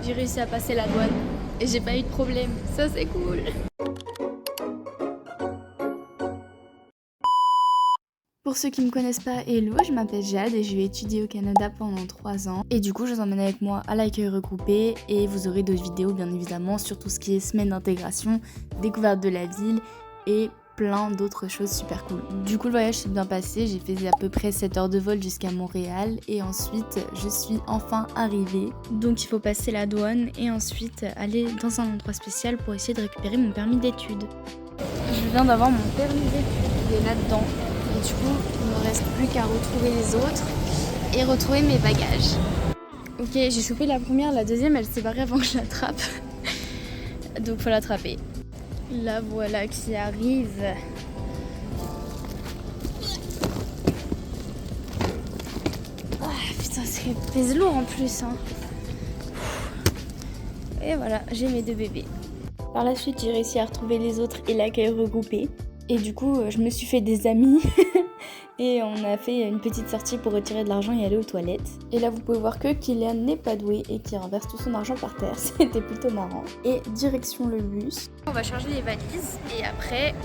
J'ai réussi à passer la douane et j'ai pas eu de problème. Ça c'est cool. Pour ceux qui me connaissent pas, hello, je m'appelle Jade et je vais étudier au Canada pendant 3 ans. Et du coup, je vous emmène avec moi à l'accueil regroupé et vous aurez d'autres vidéos bien évidemment sur tout ce qui est semaine d'intégration, découverte de la ville et plein d'autres choses super cool. Du coup, le voyage s'est bien passé, j'ai fait à peu près 7 heures de vol jusqu'à Montréal et ensuite je suis enfin arrivée. Donc il faut passer la douane et ensuite aller dans un endroit spécial pour essayer de récupérer mon permis d'études. Je viens d'avoir mon permis d'études, il est là-dedans. Et du coup, il ne me reste plus qu'à retrouver les autres et retrouver mes bagages. Ok, j'ai chopé la première, la deuxième, elle s'est barrée avant que je l'attrape. Donc faut l'attraper. La voilà qui arrive. Ah putain, ça pèse lourd en plus. Hein. Et voilà, j'ai mes 2 bébés. Par la suite, j'ai réussi à retrouver les autres et l'accueil regroupé. Et du coup, je me suis fait des amis et on a fait une petite sortie pour retirer de l'argent et aller aux toilettes. Et là, vous pouvez voir que Kylian n'est pas doué et qu'il renverse tout son argent par terre. C'était plutôt marrant. Et direction le bus. On va charger les valises et après,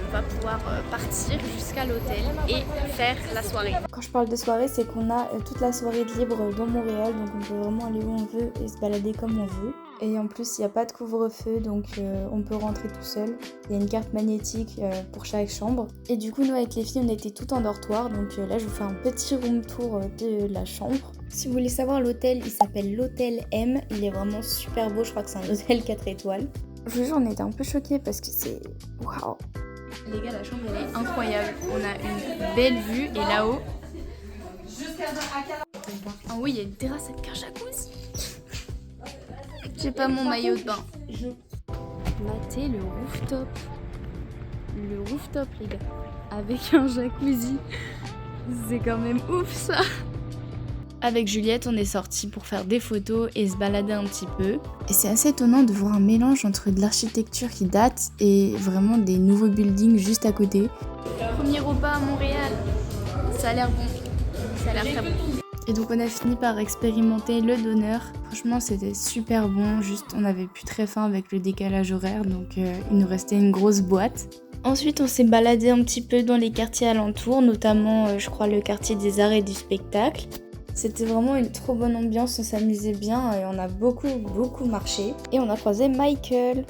on va pouvoir partir jusqu'à l'hôtel et faire la soirée. Quand je parle de soirée, c'est qu'on a toute la soirée de libre dans Montréal. Donc on peut vraiment aller où on veut et se balader comme on veut. Et en plus, il n'y a pas de couvre-feu, donc on peut rentrer tout seul. Il y a une carte magnétique pour chaque chambre. Et du coup, nous, avec les filles, on était toutes en dortoir. Donc là, je vous fais un petit room tour de la chambre. Si vous voulez savoir, l'hôtel, il s'appelle l'Hôtel M. Il est vraiment super beau. Je crois que c'est un hôtel 4 étoiles. Je vous jure, on était un peu choqués parce que c'est... Waouh! Les gars, la chambre, elle est incroyable. On a une belle vue. Et là-haut... Ah oui, il y a une terrasse avec un jacuzzi. J'ai pas mon maillot de bain. Matez le rooftop. Le rooftop, les gars. Avec un jacuzzi. C'est quand même ouf, ça. Avec Juliette, on est sortis pour faire des photos et se balader un petit peu. Et c'est assez étonnant de voir un mélange entre de l'architecture qui date et vraiment des nouveaux buildings juste à côté. Premier repas à Montréal. Ça a l'air bon. Ça a l'air très bon. Et donc on a fini par expérimenter le doner. Franchement c'était super bon, juste on avait plus très faim avec le décalage horaire, donc il nous restait une grosse boîte. Ensuite on s'est baladé un petit peu dans les quartiers alentours, notamment je crois le quartier des arts et du spectacle. C'était vraiment une trop bonne ambiance, on s'amusait bien et on a beaucoup marché. Et on a croisé Michael.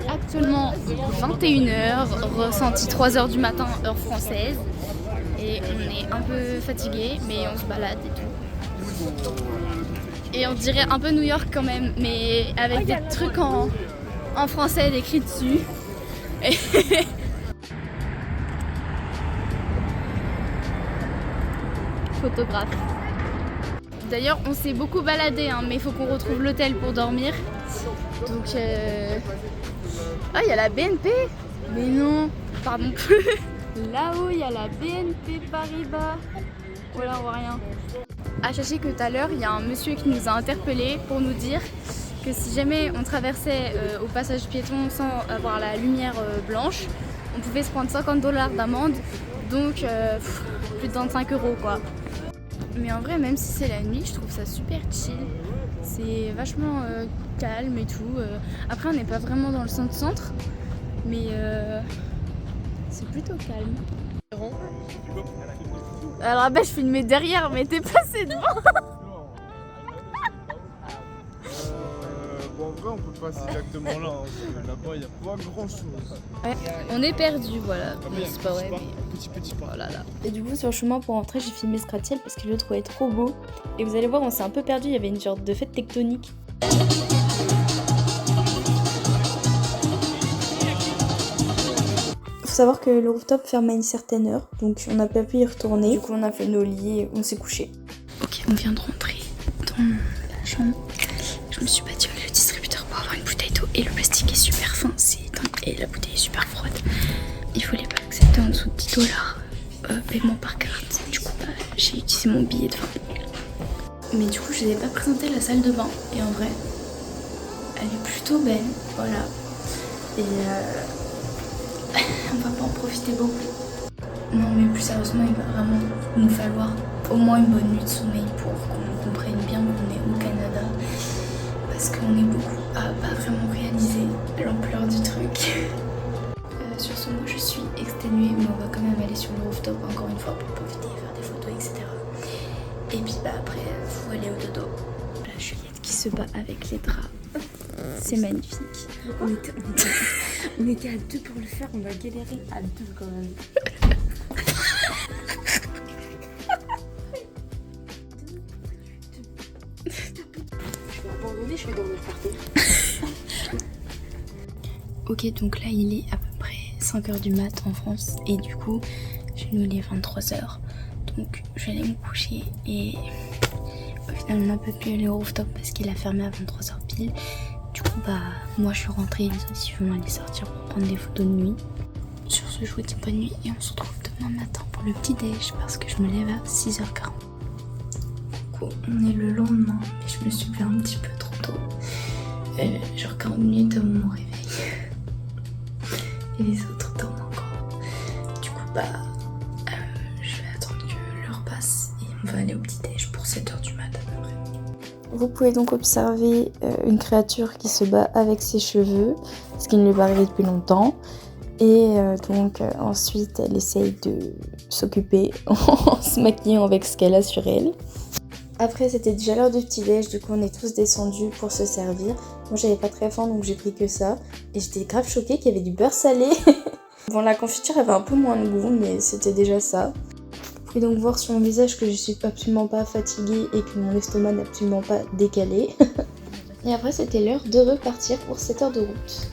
Actuellement 21h, ressenti 3h du matin heure française et on est un peu fatigué mais on se balade et tout. Et on dirait un peu New York quand même, mais avec des trucs en français décrits dessus. Photographe. D'ailleurs on s'est beaucoup baladé hein, mais il faut qu'on retrouve l'hôtel pour dormir. Donc ah, il y a la BNP. Mais non, pardon. Là-haut, il y a la BNP Paribas. Voilà, on voit rien. À sachez que tout à l'heure, il y a un monsieur qui nous a interpellés pour nous dire que si jamais on traversait au passage piéton sans avoir la lumière blanche, on pouvait se prendre 50$ d'amende. Donc, plus de 25 € quoi. Mais en vrai, même si c'est la nuit, je trouve ça super chill. C'est vachement calme et tout. Après, on n'est pas vraiment dans le centre, mais c'est plutôt calme. Alors, bah, je filmais derrière, mais t'es passé devant. Bon, en vrai, on peut passer exactement là. Hein. Là-bas, il n'y a pas grand-chose. Ouais, on est perdu, voilà. C'est pas vrai, mais... Petit pas. Oh là là. Et du coup, sur le chemin pour rentrer, j'ai filmé ce gratte-ciel parce que je le trouvais trop beau. Et vous allez voir, on s'est un peu perdu. Il y avait une sorte de fête tectonique. Faut savoir que le rooftop ferme à une certaine heure, donc on n'a pas pu y retourner. Du coup, on a fait nos lits et on s'est couché. Ok, on vient de rentrer dans la chambre. Je me suis battue avec le distributeur pour avoir une bouteille d'eau et le plastique est super fin, et la bouteille est super froide. Il fallait pas accepter en dessous de 10$, paiement par carte. Du coup, j'ai utilisé mon billet de 20 €. Mais du coup, je n'ai pas présenté la salle de bain. Et en vrai, elle est plutôt belle. Voilà. Et on va pas en profiter beaucoup. Non, mais plus sérieusement, il va vraiment nous falloir au moins une bonne nuit de sommeil pour qu'on comprenne bien qu'on est au Canada. Parce qu'on est beaucoup à pas vraiment réaliser l'ampleur du truc. Sur ce, moi je suis exténuée, mais on va quand même aller sur le rooftop encore une fois pour profiter, faire des photos, etc. Et puis bah après, faut aller au dodo. La Juliette qui se bat avec les draps. C'est magnifique. On était à deux pour le faire, on va galérer à deux quand même. Je vais abandonner, je vais dormir par terre. Ok, donc là il est à peu près 5h du mat en France et du coup je nous il est 23h. Donc je vais aller me coucher et au final on n'a pas pu aller au rooftop parce qu'il a fermé à 23h pile. Du coup bah moi je suis rentrée, les autres ils vont aller sortir pour prendre des photos de nuit. Sur ce je vous dis bonne nuit et on se retrouve demain matin pour le petit déj parce que je me lève à 6h40. Du coup on est le lendemain mais je me suis levée un petit peu trop tôt. Genre 40 minutes avant mon réveil. Et les autres dorment encore. Du coup bah je vais attendre que l'heure passe et on va aller au petit déj pour 7h du matin à peu près. Vous pouvez donc observer une créature qui se bat avec ses cheveux, ce qui ne lui est pas arrivé depuis longtemps. Et donc ensuite elle essaye de s'occuper en se maquillant avec ce qu'elle a sur elle. Après c'était déjà l'heure du petit déj, du coup on est tous descendus pour se servir. Moi j'avais pas très faim donc j'ai pris que ça. Et j'étais grave choquée qu'il y avait du beurre salé. Bon la confiture avait un peu moins de goût mais c'était déjà ça. Vous pouvez donc voir sur mon visage que je suis absolument pas fatiguée et que mon estomac n'est absolument pas décalé. Et après c'était l'heure de repartir pour 7 heures de route.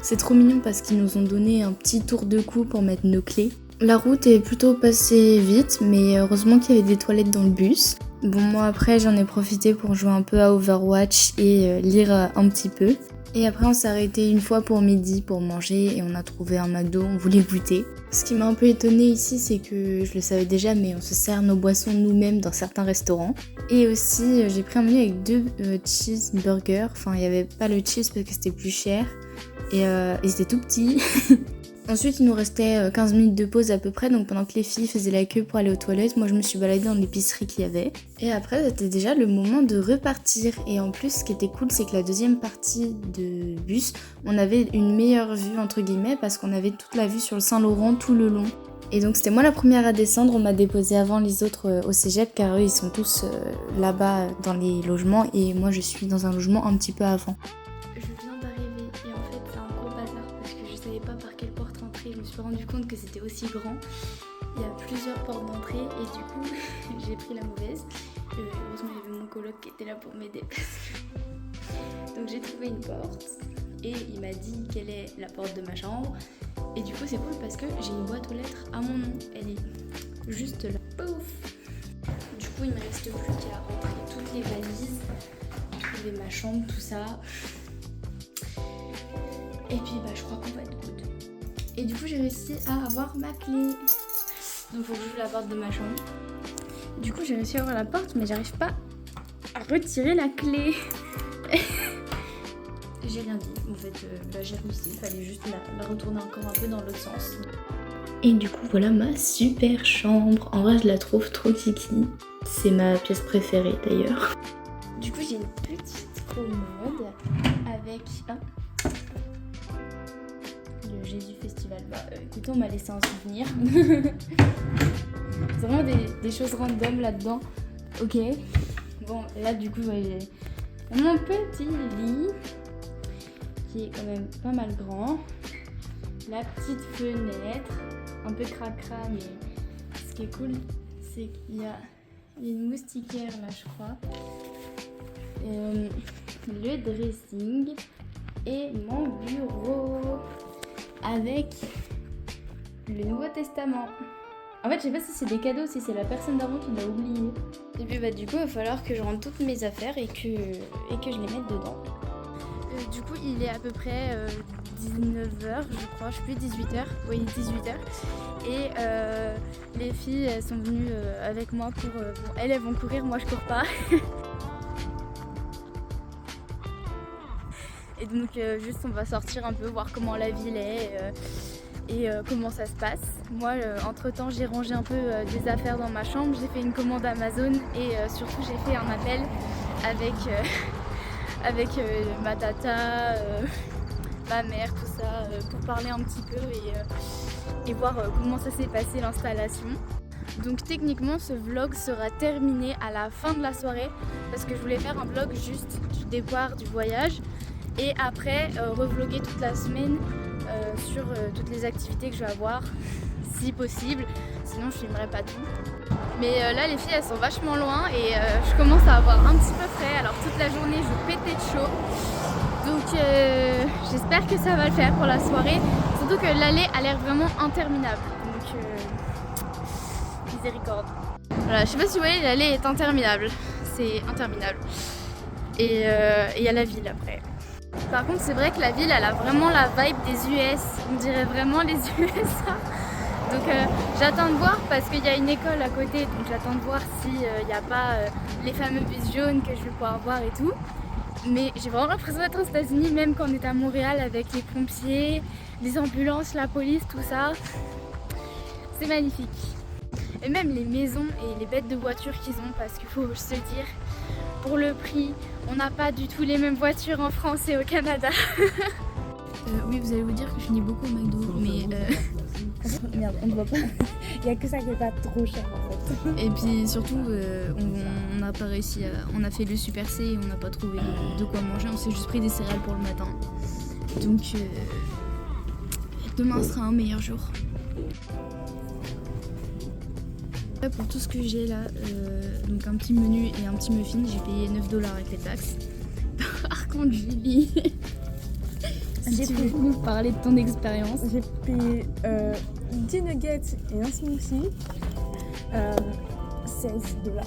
C'est trop mignon parce qu'ils nous ont donné un petit tour de cou pour mettre nos clés. La route est plutôt passée vite mais heureusement qu'il y avait des toilettes dans le bus. Bon moi après j'en ai profité pour jouer un peu à Overwatch et lire un petit peu. Et après on s'est arrêté une fois pour midi pour manger et on a trouvé un McDo, on voulait goûter. Ce qui m'a un peu étonnée ici c'est que je le savais déjà mais on se sert nos boissons nous-mêmes dans certains restaurants. Et aussi j'ai pris un menu avec 2 cheeseburgers, enfin il n'y avait pas le cheese parce que c'était plus cher et c'était tout petit. Ensuite il nous restait 15 minutes de pause à peu près, donc pendant que les filles faisaient la queue pour aller aux toilettes, moi je me suis baladée dans l'épicerie qu'il y avait. Et après c'était déjà le moment de repartir. Et en plus ce qui était cool c'est que la deuxième partie de bus, on avait une meilleure vue entre guillemets parce qu'on avait toute la vue sur le Saint-Laurent tout le long. Et donc c'était moi la première à descendre, on m'a déposée avant les autres au cégep car eux ils sont tous là-bas dans les logements et moi je suis dans un logement un petit peu avant. Je viens d'arriver et en fait c'est un gros bazar parce que je savais pas par quelle porte rentrer, je me suis rendu compte que c'était aussi grand. Il y a plusieurs portes d'entrée et du coup j'ai pris la mauvaise. Heureusement il y avait mon coloc qui était là pour m'aider. Donc j'ai trouvé une porte et il m'a dit quelle est la porte de ma chambre. Et du coup c'est cool parce que j'ai une boîte aux lettres à mon nom, elle est juste là. Pouf. Du coup il me reste plus qu'à rentrer toutes les valises, trouver ma chambre, tout ça. Et puis bah je crois qu'on va être good. Et du coup j'ai réussi à avoir ma clé. Donc faut que j'ouvre la porte de ma chambre. Du coup j'ai réussi à ouvrir la porte mais j'arrive pas à retirer la clé. J'ai rien dit, en fait j'ai réussi, il fallait juste la retourner encore un peu dans l'autre sens. Et du coup voilà ma super chambre, en vrai je la trouve trop kiki, c'est ma pièce préférée d'ailleurs. Du coup j'ai une petite commode avec le Jésus Festival, écoutez on m'a laissé un souvenir. C'est vraiment des choses random là-dedans, ok. Bon là du coup j'ai mon petit lit qui est quand même pas mal grand, la petite fenêtre, un peu cracra mais ce qui est cool c'est qu'il y a une moustiquaire là je crois, le dressing et mon bureau avec le Nouveau Testament. En fait je sais pas si c'est des cadeaux, si c'est la personne d'avant qui l'a oublié. Et puis du coup il va falloir que je rentre toutes mes affaires et que je les mette dedans. Du coup, il est à peu près 19h, je crois, je sais plus, 18h. Oui, 18h. Et les filles, elles sont venues avec moi pour... bon, elles vont courir, moi je cours pas. Et donc, juste, on va sortir un peu, voir comment la ville est et comment ça se passe. Moi, entre-temps, j'ai rangé un peu des affaires dans ma chambre. J'ai fait une commande Amazon et surtout, j'ai fait un appel avec ma tata, ma mère, tout ça, pour parler un petit peu et voir comment ça s'est passé l'installation. Donc techniquement ce vlog sera terminé à la fin de la soirée parce que je voulais faire un vlog juste du départ du voyage et après revloguer toute la semaine sur toutes les activités que je vais avoir si possible, sinon je filmerai pas tout. Mais là les filles elles sont vachement loin et je commence à avoir un petit peu frais, alors toute la journée je pétais de chaud. Donc j'espère que ça va le faire pour la soirée, surtout que l'allée a l'air vraiment interminable. Donc miséricorde. Voilà, je sais pas si vous voyez, l'allée est interminable. C'est interminable. Et il y a la ville après. Par contre c'est vrai que la ville elle a vraiment la vibe des US. On dirait vraiment les USA. Donc j'attends de voir parce qu'il y a une école à côté. Donc j'attends de voir s'il n'y a pas les fameux bus jaunes que je vais pouvoir voir et tout. Mais j'ai vraiment l'impression d'être aux États-Unis, même quand on est à Montréal avec les pompiers, les ambulances, la police, tout ça. C'est magnifique. Et même les maisons et les bêtes de voitures qu'ils ont, parce qu'il faut se dire, pour le prix, on n'a pas du tout les mêmes voitures en France et au Canada. Oui, vous allez vous dire que je finis beaucoup au McDo, mais... Merde, on ne voit pas. Il n'y a que ça qui n'est pas trop cher en fait. Et puis surtout, on n'a pas réussi à... On a fait le Super C et on n'a pas trouvé de quoi manger. On s'est juste pris des céréales pour le matin. Donc demain sera un meilleur jour. Pour tout ce que j'ai là, donc un petit menu et un petit muffin, j'ai payé 9$ avec les taxes. Par contre, Julie, si tu veux nous parler de ton expérience. J'ai payé 10 nuggets et un smoothie. 16$. Genre.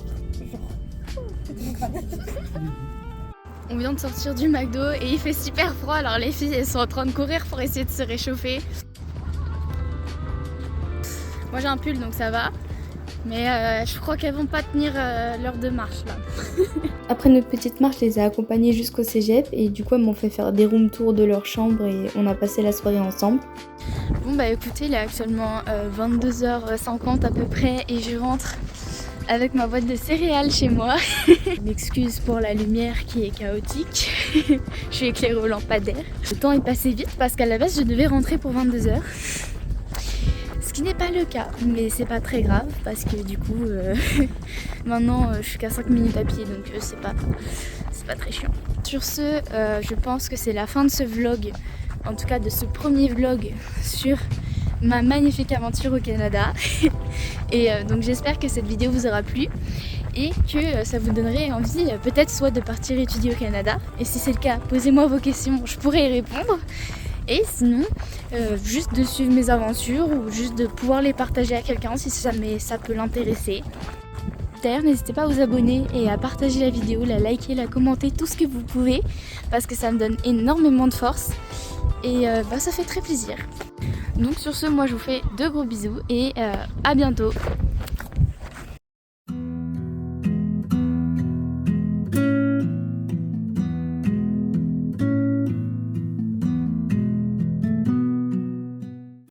On vient de sortir du McDo et il fait super froid, alors les filles elles sont en train de courir pour essayer de se réchauffer. Moi j'ai un pull donc ça va. Mais je crois qu'elles vont pas tenir l'heure de marche là. Après notre petite marche, je les ai accompagnées jusqu'au cégep et du coup elles m'ont fait faire des room tours de leur chambre et on a passé la soirée ensemble. Bon bah écoutez, il est actuellement 22h50 à peu près et je rentre avec ma boîte de céréales chez moi. Je m'excuse pour la lumière qui est chaotique. Je suis éclairée au lampadaire. Le temps est passé vite parce qu'à la base je devais rentrer pour 22h. Ce qui n'est pas le cas, mais c'est pas très grave parce que du coup maintenant je suis qu'à 5 minutes à pied donc c'est pas très chiant. Sur ce, je pense que c'est la fin de ce vlog, en tout cas de ce premier vlog sur ma magnifique aventure au Canada. Et donc j'espère que cette vidéo vous aura plu et que ça vous donnerait envie peut-être soit de partir étudier au Canada, et si c'est le cas, posez-moi vos questions, je pourrai y répondre. Et sinon, juste de suivre mes aventures ou juste de pouvoir les partager à quelqu'un si ça peut l'intéresser. D'ailleurs, n'hésitez pas à vous abonner et à partager la vidéo, la liker, la commenter, tout ce que vous pouvez parce que ça me donne énormément de force et ça fait très plaisir. Donc sur ce, moi je vous fais de gros bisous et à bientôt.